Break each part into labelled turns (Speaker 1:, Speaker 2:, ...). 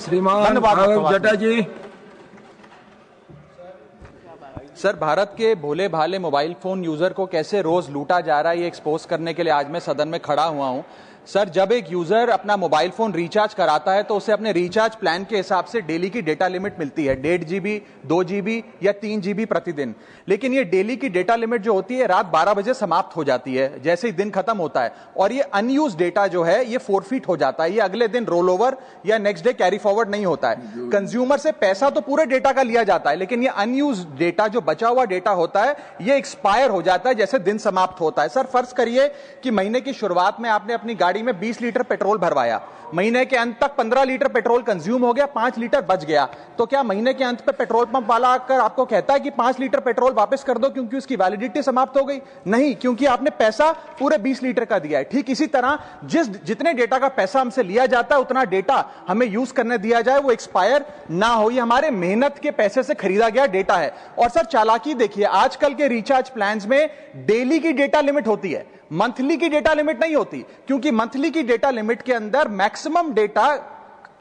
Speaker 1: श्रीमान जटा जी।
Speaker 2: सर, भारत के भोले भाले मोबाइल फोन यूजर को कैसे रोज लूटा जा रहा है, ये एक्सपोज करने के लिए आज मैं सदन में खड़ा हुआ हूं। सर, जब एक यूजर अपना मोबाइल फोन रिचार्ज कराता है तो उसे अपने रिचार्ज प्लान के हिसाब से डेली की डेटा लिमिट मिलती है, 1.5 GB, 2 GB या 3 GB प्रतिदिन। लेकिन ये डेली की डेटा लिमिट जो होती है रात 12 बजे समाप्त हो जाती है, जैसे ही दिन खत्म होता है, और ये अनयूज डेटा जो है ये फोरफीट हो जाता है, ये अगले दिन रोल ओवर या नेक्स्ट डे कैरी फॉरवर्ड नहीं होता है। कंज्यूमर से पैसा तो पूरे डेटा का लिया जाता है, लेकिन ये अनयूज डेटा, जो बचा हुआ डेटा होता है, ये एक्सपायर हो जाता है जैसे दिन समाप्त होता है। सर, फर्ज करिए कि महीने की शुरुआत में आपने अपनी गाड़ी में 20 लीटर पेट्रोल भरवाया, महीने के अंत तक 15 लीटर पेट्रोल कंज्यूम हो गया, 5 लीटर बच गया, तो क्या महीने के अंत पे पेट्रोल पंप वाला आकर आपको कहता है कि 5 लीटर पेट्रोल वापस कर दो क्योंकि उसकी वैलिडिटी समाप्त हो गई? नहीं, क्योंकि आपने पैसा पूरे 20 लीटर का दिया है। ठीक इसी तरह जितने डेटा का पैसा हमसे लिया जाता है उतना डेटा हमें यूज करने दिया जाए, वो एक्सपायर ना हो। ये हमारे मेहनत के पैसे से खरीदा गया डेटा है। और सर, चालाकी देखिए, आजकल के रिचार्ज प्लान्स में डेली की डेटा लिमिट होती है, मंथली की डेटा लिमिट नहीं होती, क्योंकि मंथली की डेटा लिमिट के अंदर मैक्सिमम डेटा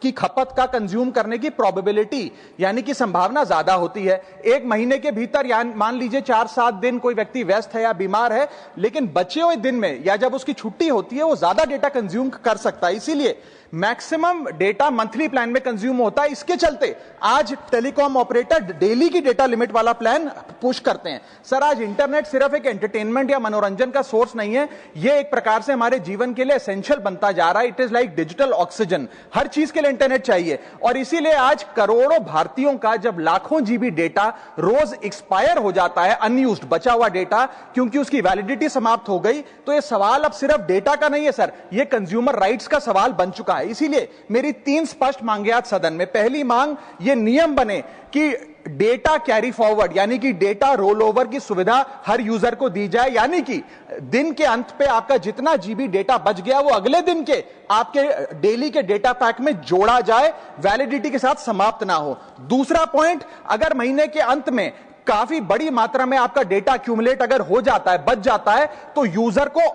Speaker 2: की खपत का कंज्यूम करने की प्रोबेबिलिटी यानी कि संभावना ज्यादा होती है। एक महीने के भीतर या मान लीजिए 4-7 दिन कोई व्यक्ति व्यस्त है या बीमार है, लेकिन बचे हुए दिन में या जब उसकी छुट्टी होती है वो ज्यादा डेटा कंज्यूम कर सकता है। इसीलिए मैक्सिमम डेटा मंथली प्लान में कंज्यूम होता है। इसके चलते आज टेलीकॉम ऑपरेटर डेली की डेटा लिमिट वाला प्लान पुश करते हैं। सर, आज इंटरनेट सिर्फ एक एंटरटेनमेंट या मनोरंजन का सोर्स नहीं है, यह एक प्रकार से हमारे जीवन के लिए एसेंशियल बनता जा रहा है। It is like digital oxygen, हर चीज के लिए इंटरनेट चाहिए। और इसीलिए आज करोड़ों भारतीयों का जब लाखों जीबी डेटा रोज एक्सपायर हो जाता है, अनयूज्ड बचा हुआ डेटा, क्योंकि उसकी वैलिडिटी समाप्त हो गई, तो यह सवाल अब सिर्फ डेटा का नहीं है सर, यह कंज्यूमर राइट्स का सवाल बन चुका है। इसीलिए मेरी 3 स्पष्ट मांगे आज सदन में। पहली मांग, यह नियम बने कि डेटा कैरी फॉरवर्ड यानी कि डेटा रोल ओवर की सुविधा हर यूजर को दी जाए, यानी कि दिन के अंत पे आपका जितना जीबी डेटा बच गया वो अगले दिन के आपके डेली के डेटा पैक में जोड़ा जाए, वैलिडिटी के साथ समाप्त ना हो। दूसरा पॉइंट, अगर महीने के अंत में काफी बड़ी मात्रा में आपका डेटा एक्यूमुलेट अगर हो जाता है, बच जाता है, तो यूजर को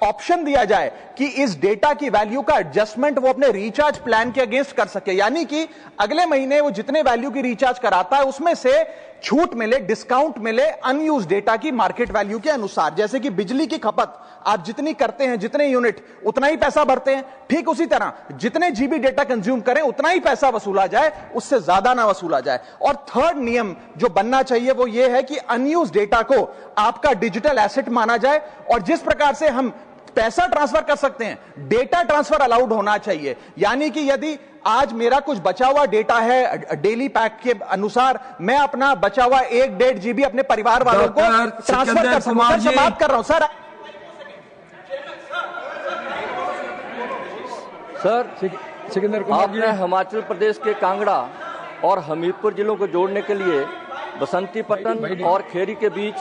Speaker 2: ऑप्शन दिया जाए कि इस डेटा की वैल्यू का एडजस्टमेंट वो अपने रिचार्ज प्लान के अगेंस्ट कर सके, यानी कि अगले महीने वो जितने वैल्यू की रिचार्ज कराता है उसमें से छूट मिले, डिस्काउंट मिले अनयूज डेटा की मार्केट वैल्यू के अनुसार। जैसे कि बिजली की खपत आप जितनी करते हैं, जितने यूनिट, उतना ही पैसा भरते हैं, ठीक उसी तरह जितने जीबी डेटा कंज्यूम करें उतना ही पैसा वसूला जाए, उससे ज्यादा ना वसूला जाए। और थर्ड नियम जो बनना चाहिए वो ये है कि अनयूज डेटा को आपका डिजिटल एसेट माना जाए, और जिस प्रकार से हम पैसा ट्रांसफर कर सकते हैं, डेटा ट्रांसफर अलाउड होना चाहिए। यानी कि यदि आज मेरा कुछ बचा हुआ डेटा है डेली पैक के अनुसार, मैं अपना बचा हुआ 1.5 GB अपने परिवार वालों को ट्रांसफर कर सकता हूं। सर, बात कर रहा हूं सर।
Speaker 3: सर, आपने हिमाचल प्रदेश के कांगड़ा और हमीरपुर जिलों को जोड़ने के लिए बसंतीपट्टन और खेरी के बीच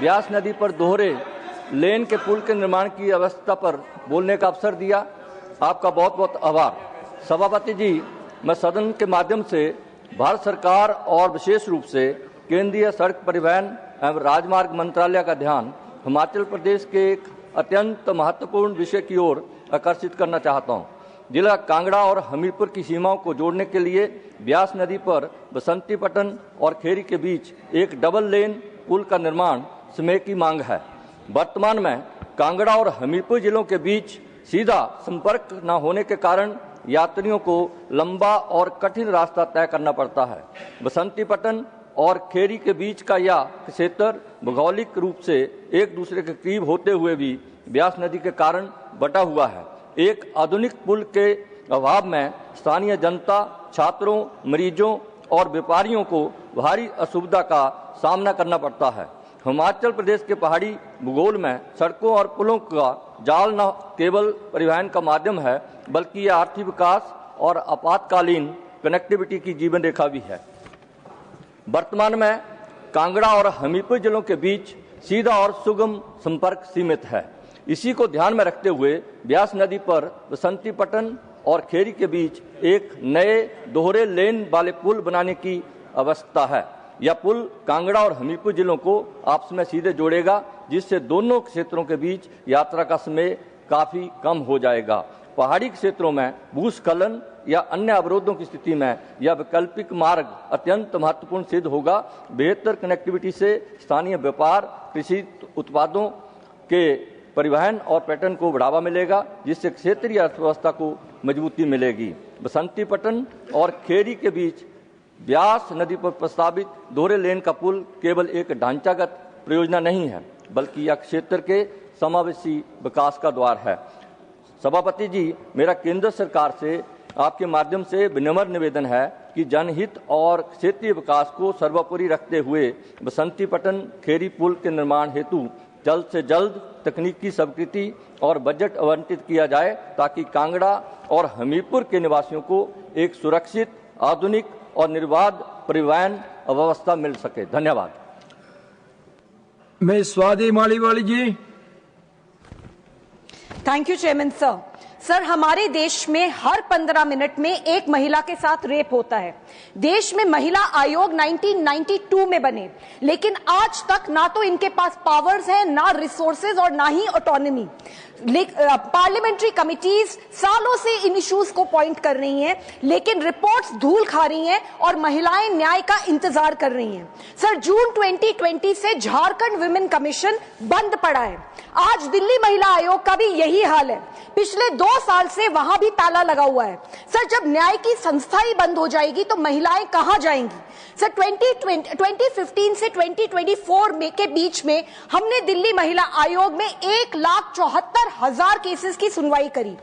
Speaker 3: ब्यास नदी पर दोहरे लेन के पुल के निर्माण की अवस्था पर बोलने का अवसर दिया। आपका बहुत बहुत आभार। सभापति जी, मैं सदन के माध्यम से भारत सरकार और विशेष रूप से केंद्रीय सड़क परिवहन एवं राजमार्ग मंत्रालय का ध्यान हिमाचल प्रदेश के एक अत्यंत महत्वपूर्ण विषय की ओर आकर्षित करना चाहता हूँ। जिला कांगड़ा और हमीरपुर की सीमाओं को जोड़ने के लिए ब्यास नदी पर बसंतीपट्टन और खेरी के बीच एक डबल लेन पुल का निर्माण समय की मांग है। वर्तमान में कांगड़ा और हमीरपुर जिलों के बीच सीधा संपर्क न होने के कारण यात्रियों को लंबा और कठिन रास्ता तय करना पड़ता है। बसंतीपट्टन और खेरी के बीच का यह क्षेत्र भौगोलिक रूप से एक दूसरे के करीब होते हुए भी ब्यास नदी के कारण बटा हुआ है। एक आधुनिक पुल के अभाव में स्थानीय जनता, छात्रों, मरीजों और व्यापारियों को भारी असुविधा का सामना करना पड़ता है। हिमाचल प्रदेश के पहाड़ी भूगोल में सड़कों और पुलों का जाल न केवल परिवहन का माध्यम है, बल्कि यह आर्थिक विकास और आपातकालीन कनेक्टिविटी की जीवन रेखा भी है। वर्तमान में कांगड़ा और हमीरपुर जिलों के बीच सीधा और सुगम संपर्क सीमित है। इसी को ध्यान में रखते हुए ब्यास नदी पर बसंतीपट्टन और खेरी के बीच एक नए दोहरे लेन वाले पुल बनाने की आवश्यकता है। यह पुल कांगड़ा और हमीरपुर जिलों को आपस में सीधे जोड़ेगा, जिससे दोनों क्षेत्रों के बीच यात्रा का समय काफी कम हो जाएगा। पहाड़ी क्षेत्रों में भूस्खलन या अन्य अवरोधों की स्थिति में यह वैकल्पिक मार्ग अत्यंत महत्वपूर्ण सिद्ध होगा। बेहतर कनेक्टिविटी से स्थानीय व्यापार, कृषि उत्पादों के परिवहन और पर्यटन को बढ़ावा मिलेगा, जिससे क्षेत्रीय अर्थव्यवस्था को मजबूती मिलेगी। बसंतीपट्टन और खेरी के बीच ब्यास नदी पर प्रस्तावित दोहरे लेन का पुल केवल एक ढांचागत परियोजना नहीं है, बल्कि यह क्षेत्र के समावेशी विकास का द्वार है। सभापति जी, मेरा केंद्र सरकार से आपके माध्यम से विनम्र निवेदन है कि जनहित और क्षेत्रीय विकास को सर्वोपरि रखते हुए बसंतीपट्टन खेरी पुल के निर्माण हेतु जल्द से जल्द तकनीकी स्वीकृति और बजट आवंटित किया जाए, ताकि कांगड़ा और हमीरपुर के निवासियों को एक सुरक्षित, आधुनिक और निर्बाध परिवहन व्यवस्था मिल सके। धन्यवाद।
Speaker 1: मैं Swati Maliwal ji.
Speaker 4: Thank you chairman sir. Sir, हमारे देश में हर 15 मिनट में एक महिला के साथ रेप होता है। देश में महिला आयोग 1992 में बने, लेकिन आज तक ना तो इनके पास पावर्स हैं, ना रिसोर्सेज और ना ही ऑटोनॉमी। पार्लियामेंट्री कमिटीज सालों से इन इश्यूज को पॉइंट कर रही हैं, लेकिन रिपोर्ट्स धूल खा रही हैं और महिलाएं न्याय का इंतजार कर रही हैं। सर, जून 2020 से झारखंड विमेन कमीशन बंद पड़ा है। आज दिल्ली महिला आयोग का भी यही हाल है। पिछले 2 साल से वहां भी ताला लगा हुआ है। सर, जब न्याय की संस्था ही बंद हो जाएगी तो महिलाएं कहां जाएंगी? सर, 2015 से 2024 के बीच में हमने दिल्ली महिला आयोग में 1,74,000 केसेस की सुनवाई करी।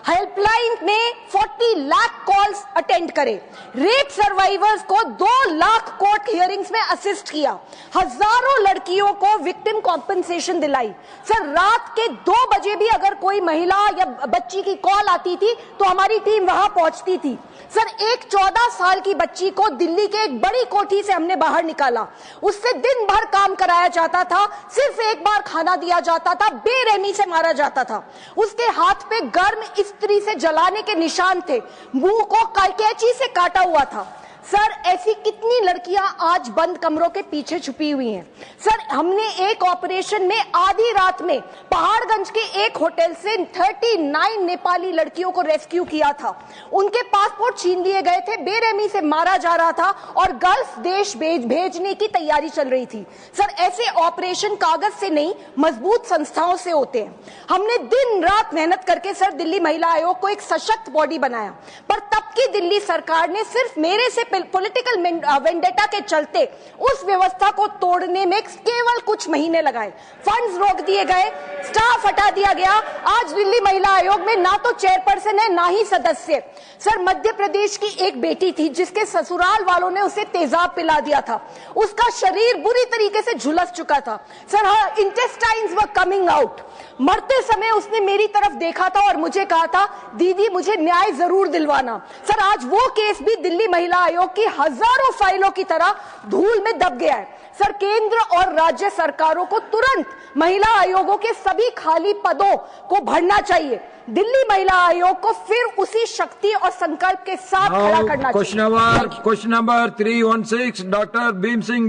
Speaker 4: हेल्पलाइन में 40 लाख कॉल्स अटेंड करे। रेप सर्वाइवर्स को 2 लाख कोर्ट हियरिंग्स में असिस्ट किया। हजारों लड़कियों को विक्टिम कॉम्पेंसेशन दिलाई। सर, रात के 2 बजे भी अगर कोई महिला या बच्ची की कॉल आती थी तो हमारी टीम वहां पहुंचती थी। सर, एक 14 साल की बच्ची को दिल्ली के एक बड़ी कोठी से हमने बाहर निकाला। उससे दिन भर काम कराया जाता था, सिर्फ एक बार खाना दिया जाता था, बेरहमी से मारा जाता था। उसके हाथ पे गर्म इस्त्री से जलाने के निशान थे, मुंह को कैंची से काटा हुआ था। सर, ऐसी कितनी लड़कियां आज बंद कमरों के पीछे छुपी हुई हैं। सर, हमने एक ऑपरेशन में आधी रात में पहाड़गंज के एक होटल से 39 नेपाली लड़कियों को रेस्क्यू किया था। उनके पासपोर्ट छीन लिए गए थे, बेरहमी से मारा जा रहा था और गल्फ देश भेजने की तैयारी चल रही थी। सर, ऐसे ऑपरेशन कागज से नहीं, मजबूत संस्थाओं से होते हैं। हमने दिन रात मेहनत करके सर दिल्ली महिला आयोग को एक सशक्त बॉडी बनाया, पर तब की दिल्ली सरकार ने सिर्फ मेरे से पॉलिटिकल वेंडेटा के चलते उस व्यवस्था को तोड़ने में केवल कुछ महीने लगाए। फंड्स रोक दिए गए, स्टाफ हटा दिया गया। आज दिल्ली महिला आयोग में ना तो चेयरपर्सन है, ना ही सदस्य। सर, मध्य प्रदेश की एक बेटी थी जिसके ससुराल वालों ने उसे तेजाब पिला दिया था। उसका शरीर बुरी तरीके से झुलस चुका था। सर, हाँ, इंटेस्टाइन्स वर कमिंग आउट। मरते समय उसने मेरी तरफ देखा था और मुझे कहा था, दीदी मुझे न्याय जरूर दिलवाना। सर, आज वो केस भी दिल्ली महिला आयोग की हजारों फाइलों की तरह धूल में दब गया है। सर, केंद्र और राज्य सरकारों को तुरंत महिला आयोगों के सभी खाली पदों को भरना चाहिए। दिल्ली महिला आयोग को फिर उसी शक्ति और संकल्प के साथ खड़ा करना चाहिए।
Speaker 1: Question number 316 doctor Bhim Singh